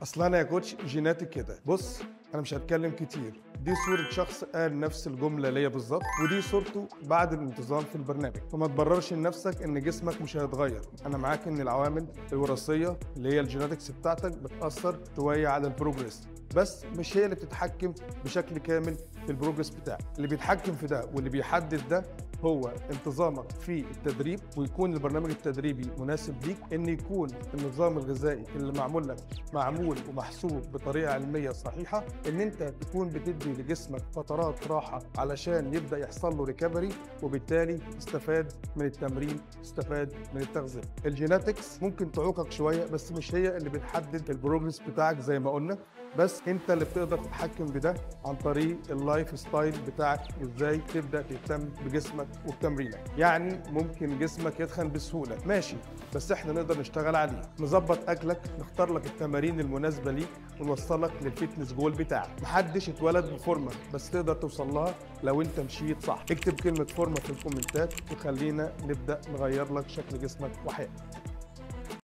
اصل انا يا كوتش جيناتي كده. بص، انا مش هتكلم كتير. دي صورة شخص قال نفس الجملة ليا بالظبط، ودي صورته بعد الانتظام في البرنامج. فما تبررش لنفسك ان جسمك مش هيتغير. انا معاك ان العوامل الوراثية اللي هي الجيناتكس بتاعتك بتأثر شوية على البروجريس، بس مش هي اللي بتتحكم بشكل كامل في البروجريس بتاعك. اللي بيتحكم في ده واللي بيحدد ده هو انتظامك في التدريب، ويكون البرنامج التدريبي مناسب ليك، ان يكون النظام الغذائي اللي معمول لك معمول ومحسوب بطريقه علميه صحيحه، ان انت تكون بتدي لجسمك فترات راحه علشان يبدا يحصل له ريكفري، وبالتالي تستفاد من التمرين، تستفاد من التغذيه. الجيناتكس ممكن تعوقك شويه، بس مش هي اللي بتحدد البروجرس بتاعك زي ما قلنا، بس انت اللي بتقدر تتحكم بده عن طريق اللايف ستايل بتاعك، وازاي تبدا تهتم بجسمك وبتمرينك. يعني ممكن جسمك يتخن بسهوله، ماشي، بس احنا نقدر نشتغل عليه، نظبط اكلك، نختار لك التمارين المناسبه ليك، ونوصلك للفيتنس جول بتاعك. محدش اتولد بفورمه، بس تقدر توصل لها لو انت مشيت صح. اكتب كلمه فورمه في الكومنتات، وخلينا نبدا نغير لك شكل جسمك وحياتك.